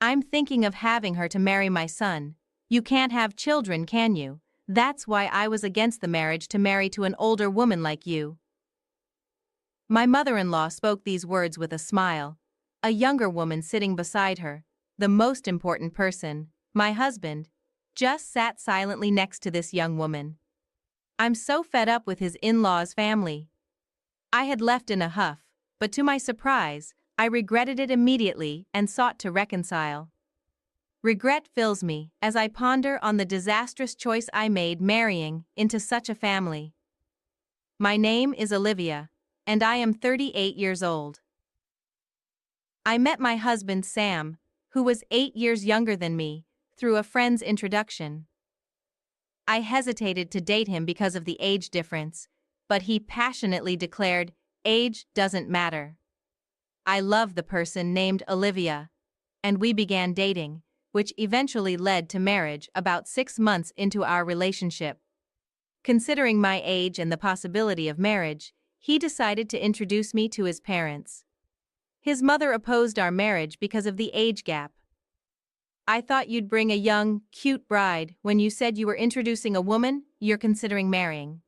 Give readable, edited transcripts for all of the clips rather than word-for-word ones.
I'm thinking of having her to marry my son. You can't have children, can you? That's why I was against the marriage to marry to an older woman like you." My mother-in-law spoke these words with a smile. A younger woman sitting beside her, the most important person, my husband, just sat silently next to this young woman. I'm so fed up with his in-laws' family. I had left in a huff, but to my surprise, I regretted it immediately and sought to reconcile. Regret fills me as I ponder on the disastrous choice I made marrying into such a family. My name is Olivia, and I am 38 years old. I met my husband Sam, who was 8 years younger than me, through a friend's introduction. I hesitated to date him because of the age difference, but he passionately declared, "Age doesn't matter." I love the person named Olivia, and we began dating, which eventually led to marriage about 6 months into our relationship. Considering my age and the possibility of marriage, he decided to introduce me to his parents. His mother opposed our marriage because of the age gap. "I thought you'd bring a young, cute bride when you said you were introducing a woman you're considering marrying."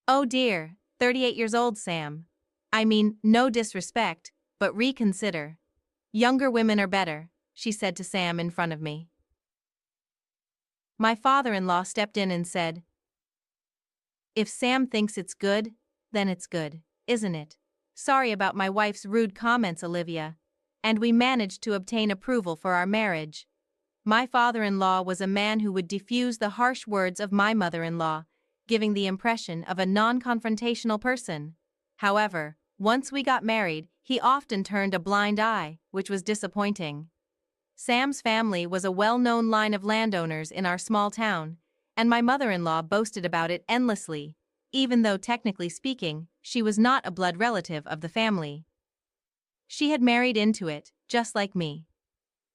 "Oh dear, 38 years old, Sam. I mean, no disrespect, but reconsider. Younger women are better," she said to Sam in front of me. My father-in-law stepped in and said, "If Sam thinks it's good, then it's good, isn't it? Sorry about my wife's rude comments, Olivia." And we managed to obtain approval for our marriage. My father-in-law was a man who would diffuse the harsh words of my mother-in-law, giving the impression of a non-confrontational person. However, once we got married, he often turned a blind eye, which was disappointing. Sam's family was a well-known line of landowners in our small town, and my mother-in-law boasted about it endlessly, even though technically speaking, she was not a blood relative of the family. She had married into it, just like me.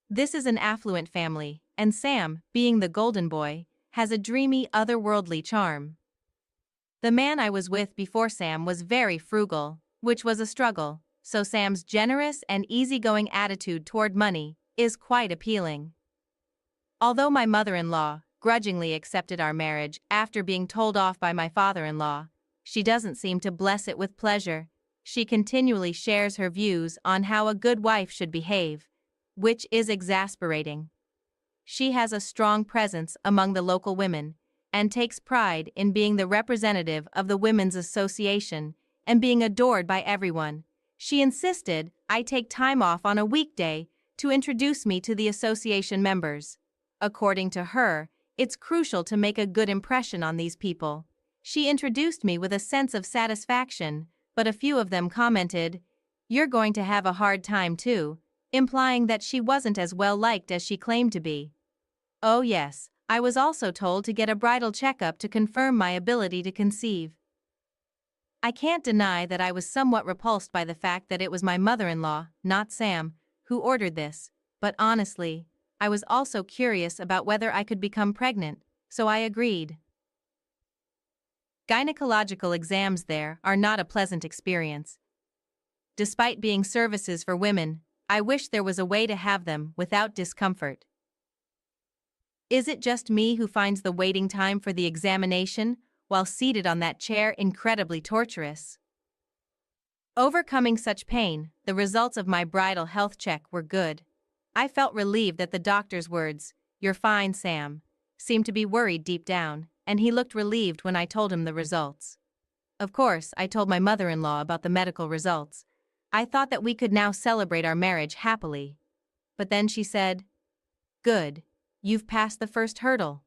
This is an affluent family, and Sam, being the golden boy, has a dreamy, otherworldly charm. The man I was with before Sam was very frugal, which was a struggle, so Sam's generous and easygoing attitude toward money is quite appealing. Although my mother-in-law grudgingly accepted our marriage after being told off by my father-in-law, she doesn't seem to bless it with pleasure. She continually shares her views on how a good wife should behave, which is exasperating. She has a strong presence among the local women and takes pride in being the representative of the Women's Association and being adored by everyone. She insisted I take time off on a weekday to introduce me to the association members. According to her, it's crucial to make a good impression on these people. She introduced me with a sense of satisfaction, but a few of them commented, "You're going to have a hard time too," implying that she wasn't as well liked as she claimed to be. Oh yes, I was also told to get a bridal checkup to confirm my ability to conceive. I can't deny that I was somewhat repulsed by the fact that it was my mother-in-law, not Sam, who ordered this, but honestly, I was also curious about whether I could become pregnant, so I agreed. Gynecological exams there are not a pleasant experience. Despite being services for women, I wish there was a way to have them without discomfort. Is it just me who finds the waiting time for the examination while seated on that chair incredibly torturous? Overcoming such pain, the results of my bridal health check were good. I felt relieved that the doctor's words, "You're fine, Sam," seemed to be worried deep down, and he looked relieved when I told him the results. Of course, I told my mother-in-law about the medical results. I thought that we could now celebrate our marriage happily. But then she said, "Good, you've passed the first hurdle."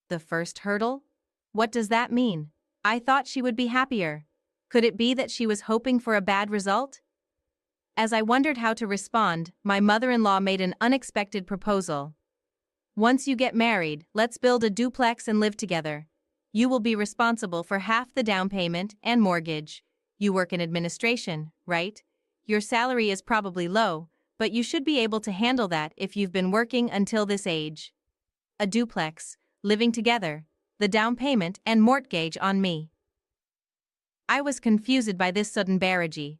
The first hurdle? What does that mean? I thought she would be happier. Could it be that she was hoping for a bad result? As I wondered how to respond, my mother-in-law made an unexpected proposal. "Once you get married, let's build a duplex and live together. You will be responsible for half the down payment and mortgage. You work in administration, right? Your salary is probably low, but you should be able to handle that if you've been working until this age. A duplex, living together, the down payment and mortgage on me." I was confused by this sudden barrage.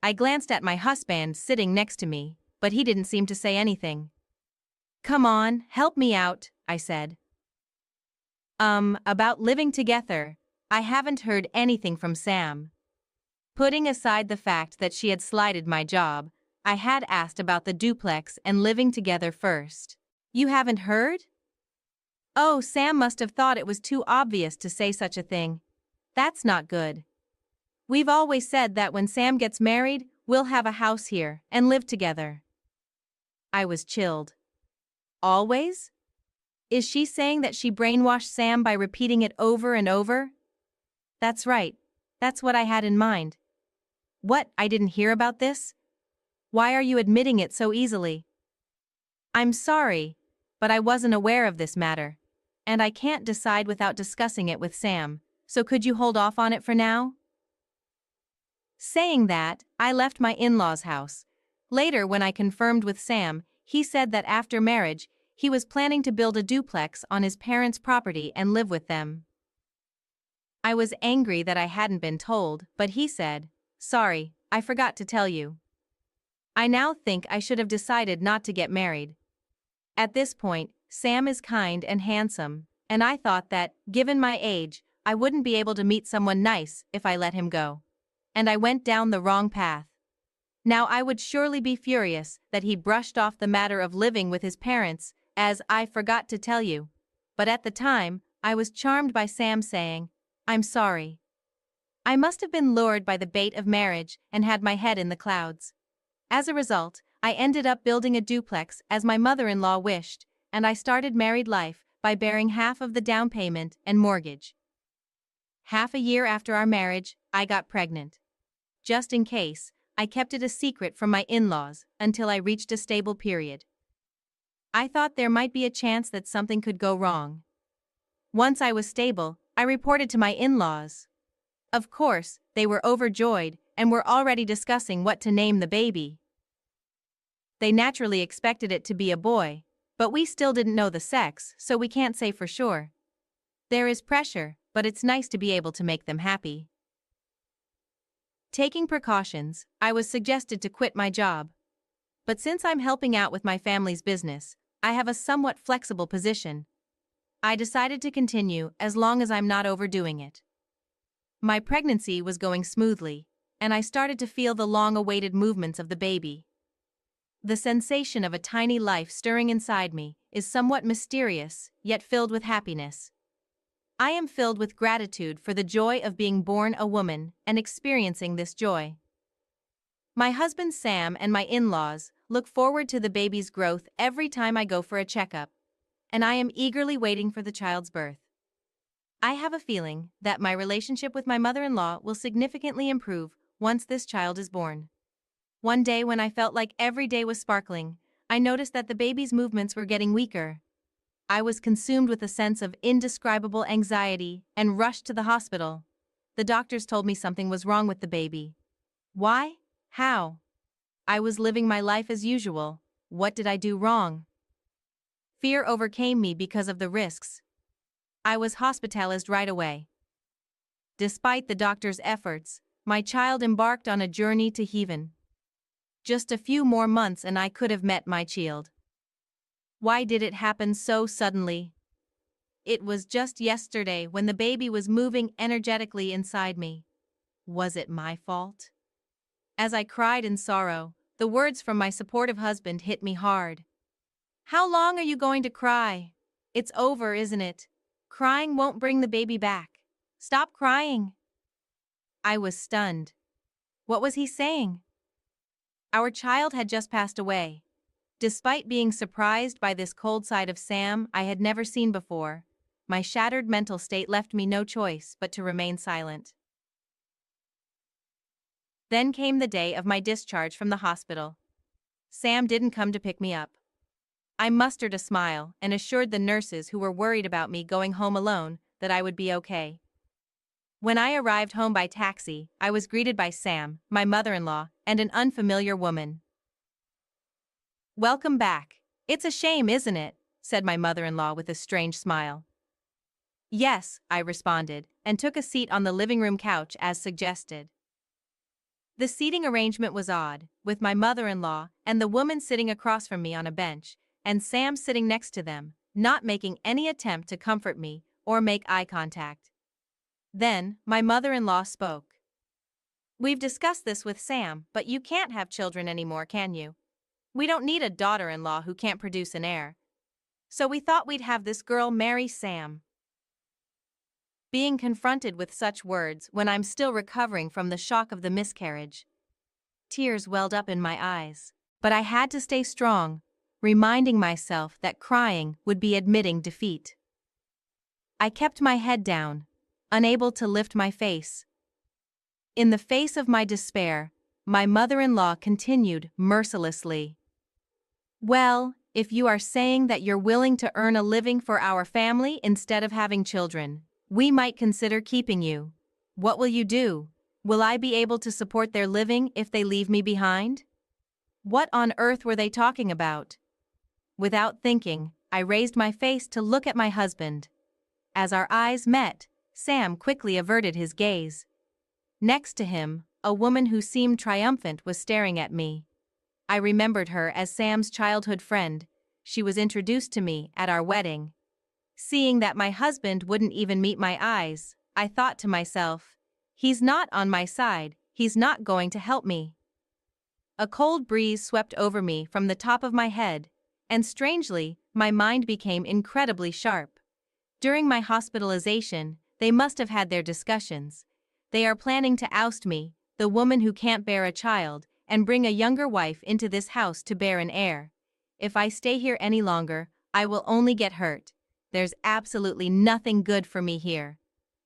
I glanced at my husband sitting next to me, but he didn't seem to say anything. "Come on, help me out," I said. About living together, I haven't heard anything from Sam." Putting aside the fact that she had slighted my job, I had asked about the duplex and living together first. "You haven't heard?" "Oh, Sam must have thought it was too obvious to say such a thing. That's not good. We've always said that when Sam gets married, we'll have a house here and live together." I was chilled. Always? Is she saying that she brainwashed Sam by repeating it over and over? That's right. That's what I had in mind. What, I didn't hear about this? Why are you admitting it so easily? I'm sorry, but I wasn't aware of this matter. And I can't decide without discussing it with Sam, so could you hold off on it for now? Saying that, I left my in-laws' house. Later, when I confirmed with Sam, he said that after marriage, he was planning to build a duplex on his parents' property and live with them. I was angry that I hadn't been told, but he said, "Sorry, I forgot to tell you. I now think I should have decided not to get married." At this point, Sam is kind and handsome, and I thought that, given my age, I wouldn't be able to meet someone nice if I let him go. And I went down the wrong path. Now I would surely be furious that he brushed off the matter of living with his parents as "I forgot to tell you." But at the time, I was charmed by Sam saying, "I'm sorry." I must have been lured by the bait of marriage and had my head in the clouds. As a result, I ended up building a duplex as my mother-in-law wished, and I started married life by bearing half of the down payment and mortgage. Half a year after our marriage, I got pregnant. Just in case, I kept it a secret from my in-laws until I reached a stable period. I thought there might be a chance that something could go wrong. Once I was stable, I reported to my in-laws. Of course, they were overjoyed and were already discussing what to name the baby. They naturally expected it to be a boy, but we still didn't know the sex, so we can't say for sure. There is pressure, but it's nice to be able to make them happy. Taking precautions, I was suggested to quit my job. But since I'm helping out with my family's business, I have a somewhat flexible position. I decided to continue as long as I'm not overdoing it. My pregnancy was going smoothly, and I started to feel the long-awaited movements of the baby. The sensation of a tiny life stirring inside me is somewhat mysterious, yet filled with happiness. I am filled with gratitude for the joy of being born a woman and experiencing this joy. My husband Sam and my in-laws look forward to the baby's growth every time I go for a checkup, and I am eagerly waiting for the child's birth. I have a feeling that my relationship with my mother-in-law will significantly improve once this child is born. One day when I felt like every day was sparkling, I noticed that the baby's movements were getting weaker. I was consumed with a sense of indescribable anxiety and rushed to the hospital. The doctors told me something was wrong with the baby. Why? How? I was living my life as usual. What did I do wrong? Fear overcame me because of the risks. I was hospitalized right away. Despite the doctor's efforts, my child embarked on a journey to heaven. Just a few more months and I could have met my child. Why did it happen so suddenly? It was just yesterday when the baby was moving energetically inside me. Was it my fault? As I cried in sorrow, the words from my supportive husband hit me hard. "How long are you going to cry? It's over, isn't it? Crying won't bring the baby back. Stop crying." I was stunned. What was he saying? Our child had just passed away. Despite being surprised by this cold side of Sam I had never seen before, my shattered mental state left me no choice but to remain silent. Then came the day of my discharge from the hospital. Sam didn't come to pick me up. I mustered a smile and assured the nurses who were worried about me going home alone that I would be okay. When I arrived home by taxi, I was greeted by Sam, my mother-in-law, and an unfamiliar woman. "Welcome back. It's a shame, isn't it?" said my mother-in-law with a strange smile. "Yes," I responded, and took a seat on the living room couch as suggested. The seating arrangement was odd, with my mother-in-law and the woman sitting across from me on a bench, and Sam sitting next to them, not making any attempt to comfort me or make eye contact. Then, my mother-in-law spoke. "We've discussed this with Sam, but you can't have children anymore, can you? We don't need a daughter-in-law who can't produce an heir. So we thought we'd have this girl marry Sam." Being confronted with such words when I'm still recovering from the shock of the miscarriage. Tears welled up in my eyes, but I had to stay strong, reminding myself that crying would be admitting defeat. I kept my head down, unable to lift my face. In the face of my despair, my mother-in-law continued mercilessly. "Well, if you are saying that you're willing to earn a living for our family instead of having children, we might consider keeping you. What will you do? Will I be able to support their living if they leave me behind?" What on earth were they talking about? Without thinking, I raised my face to look at my husband. As our eyes met, Sam quickly averted his gaze. Next to him, a woman who seemed triumphant was staring at me. I remembered her as Sam's childhood friend. She was introduced to me at our wedding. Seeing that my husband wouldn't even meet my eyes, I thought to myself, he's not on my side, he's not going to help me. A cold breeze swept over me from the top of my head, and strangely, my mind became incredibly sharp. During my hospitalization, they must have had their discussions. They are planning to oust me, the woman who can't bear a child, and bring a younger wife into this house to bear an heir. If I stay here any longer, I will only get hurt. There's absolutely nothing good for me here.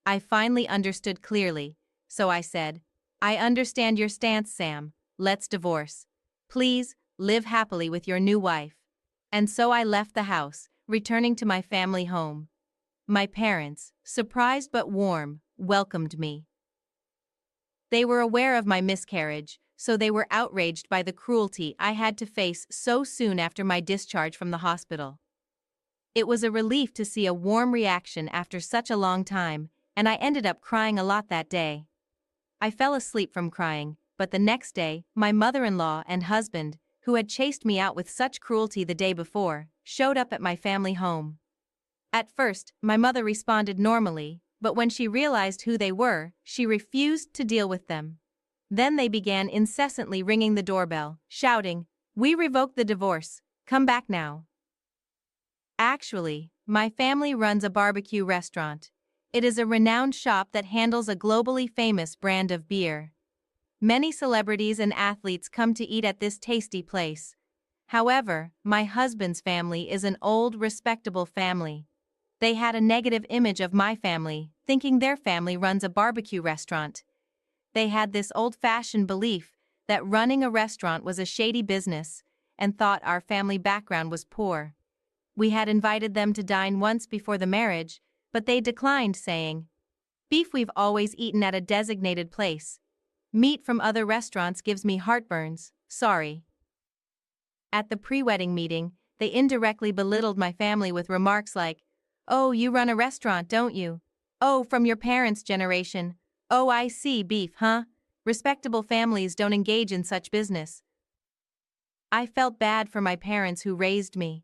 I finally understood clearly, so I said, "I understand your stance, Sam. Let's divorce. Please, live happily with your new wife." And so I left the house, returning to my family home. My parents, surprised but warm, welcomed me. They were aware of my miscarriage, so they were outraged by the cruelty I had to face so soon after my discharge from the hospital. It was a relief to see a warm reaction after such a long time, and I ended up crying a lot that day. I fell asleep from crying, but the next day, my mother-in-law and husband, who had chased me out with such cruelty the day before, showed up at my family home. At first, my mother responded normally, but when she realized who they were, she refused to deal with them. Then they began incessantly ringing the doorbell, shouting, "We revoked the divorce, come back now." Actually, my family runs a barbecue restaurant. It is a renowned shop that handles a globally famous brand of beer. Many celebrities and athletes come to eat at this tasty place. However, my husband's family is an old, respectable family. They had a negative image of my family, thinking their family runs a barbecue restaurant. They had this old-fashioned belief that running a restaurant was a shady business, and thought our family background was poor. We had invited them to dine once before the marriage, but they declined, saying, "Beef we've always eaten at a designated place. Meat from other restaurants gives me heartburns, sorry." At the pre-wedding meeting, they indirectly belittled my family with remarks like, "Oh, you run a restaurant, don't you? Oh, from your parents' generation. Oh, I see, beef, huh? Respectable families don't engage in such business." I felt bad for my parents who raised me.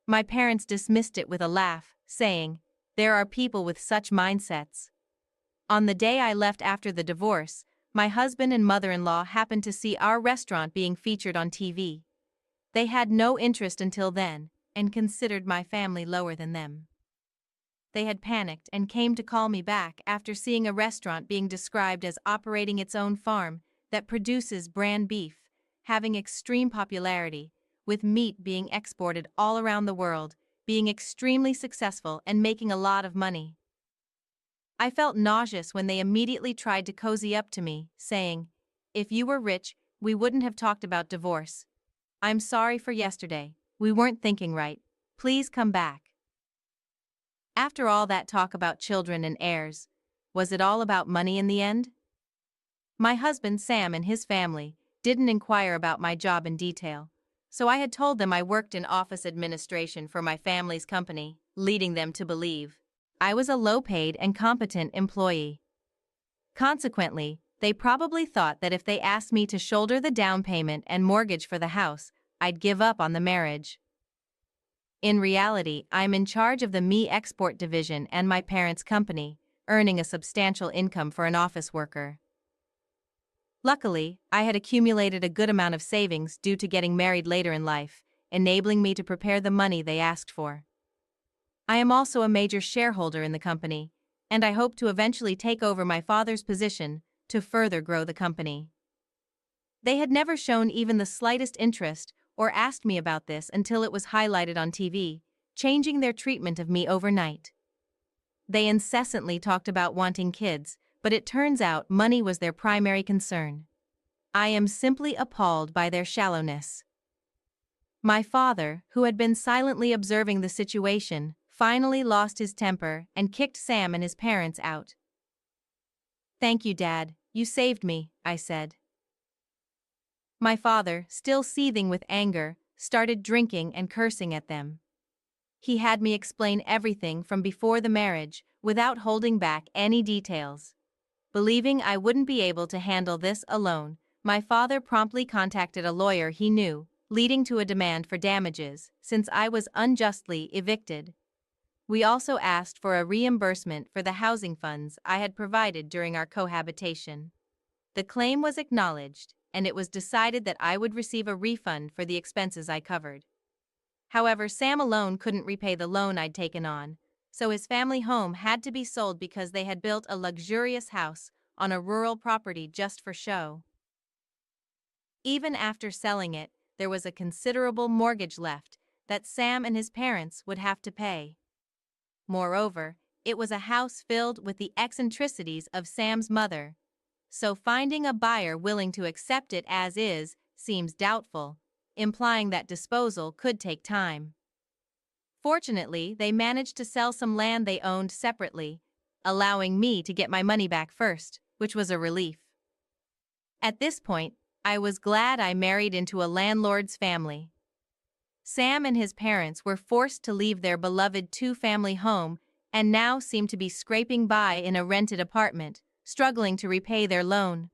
My parents dismissed it with a laugh, saying, "There are people with such mindsets." On the day I left after the divorce, my husband and mother-in-law happened to see our restaurant being featured on TV. They had no interest until then, and considered my family lower than them. They had panicked and came to call me back after seeing a restaurant being described as operating its own farm that produces brand beef, having extreme popularity, with meat being exported all around the world, being extremely successful and making a lot of money. I felt nauseous when they immediately tried to cozy up to me, saying, "If you were rich, we wouldn't have talked about divorce. I'm sorry for yesterday, we weren't thinking right. Please come back." After all that talk about children and heirs, was it all about money in the end? My husband Sam and his family didn't inquire about my job in detail, so I had told them I worked in office administration for my family's company, leading them to believe I was a low-paid and competent employee. Consequently, They probably thought that if they asked me to shoulder the down payment and mortgage for the house, I'd give up on the marriage. In reality, I'm in charge of the me export division and my parents' company, earning a substantial income for an office worker. Luckily, I had accumulated a good amount of savings due to getting married later in life, enabling me to prepare the money they asked for. I am also a major shareholder in the company, and I hope to eventually take over my father's position to further grow the company. They had never shown even the slightest interest or asked me about this until it was highlighted on TV, changing their treatment of me overnight. They incessantly talked about wanting kids, but it turns out money was their primary concern. I am simply appalled by their shallowness. My father, who had been silently observing the situation, finally lost his temper and kicked Sam and his parents out. "Thank you, Dad, you saved me," I said. My father, still seething with anger, started drinking and cursing at them. He had me explain everything from before the marriage, without holding back any details. Believing I wouldn't be able to handle this alone, my father promptly contacted a lawyer he knew, leading to a demand for damages, since I was unjustly evicted. We also asked for a reimbursement for the housing funds I had provided during our cohabitation. The claim was acknowledged, and it was decided that I would receive a refund for the expenses I covered. However, Sam alone couldn't repay the loan I'd taken on, so his family home had to be sold because they had built a luxurious house on a rural property just for show. Even after selling it, there was a considerable mortgage left that Sam and his parents would have to pay. Moreover, it was a house filled with the eccentricities of Sam's mother, so finding a buyer willing to accept it as is seems doubtful, implying that disposal could take time. Fortunately, they managed to sell some land they owned separately, allowing me to get my money back first, which was a relief. At this point, I was glad I married into a landlord's family. Sam and his parents were forced to leave their beloved two-family home and now seem to be scraping by in a rented apartment, struggling to repay their loan.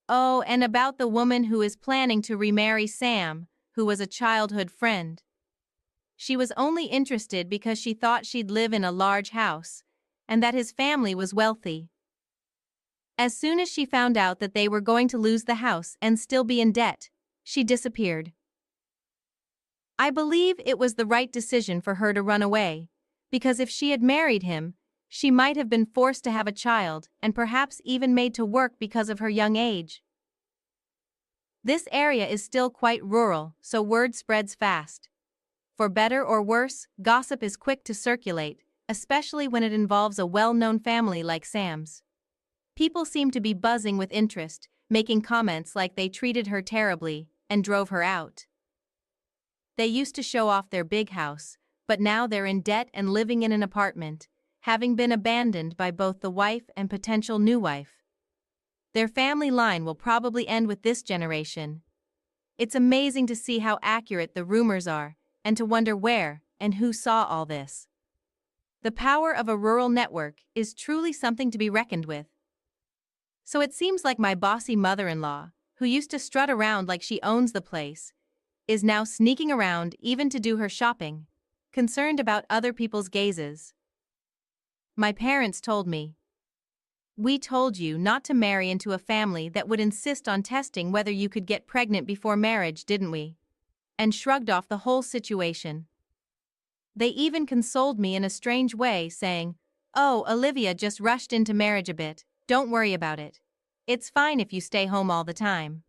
Oh, and about the woman who is planning to remarry Sam, who was a childhood friend. She was only interested because she thought she'd live in a large house, and that his family was wealthy. As soon as she found out that they were going to lose the house and still be in debt, she disappeared. I believe it was the right decision for her to run away, because if she had married him, she might have been forced to have a child and perhaps even made to work because of her young age. This area is still quite rural, so word spreads fast. For better or worse, gossip is quick to circulate, especially when it involves a well-known family like Sam's. People seem to be buzzing with interest, making comments like they treated her terribly and drove her out. They used to show off their big house, but now they're in debt and living in an apartment, having been abandoned by both the wife and potential new wife. Their family line will probably end with this generation. It's amazing to see how accurate the rumors are, and to wonder where and who saw all this. The power of a rural network is truly something to be reckoned with. So it seems like my bossy mother-in-law, who used to strut around like she owns the place, is now sneaking around even to do her shopping, concerned about other people's gazes. My parents told me, "We told you not to marry into a family that would insist on testing whether you could get pregnant before marriage, didn't we?" And shrugged off the whole situation. They even consoled me in a strange way, saying, "Oh, Olivia just rushed into marriage a bit, don't worry about it. It's fine if you stay home all the time."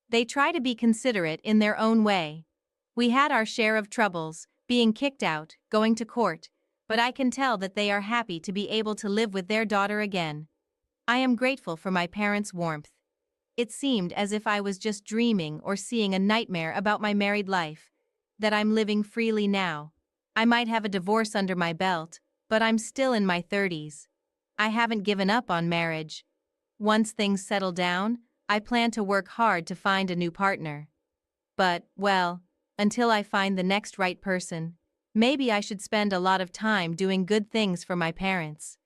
They try to be considerate in their own way. We had our share of troubles, being kicked out, going to court, but I can tell that they are happy to be able to live with their daughter again. I am grateful for my parents' warmth. It seemed as if I was just dreaming or seeing a nightmare about my married life, that I'm living freely now. I might have a divorce under my belt, but I'm still in my 30s. I haven't given up on marriage. Once things settle down, I plan to work hard to find a new partner. But, well, until I find the next right person, maybe I should spend a lot of time doing good things for my parents.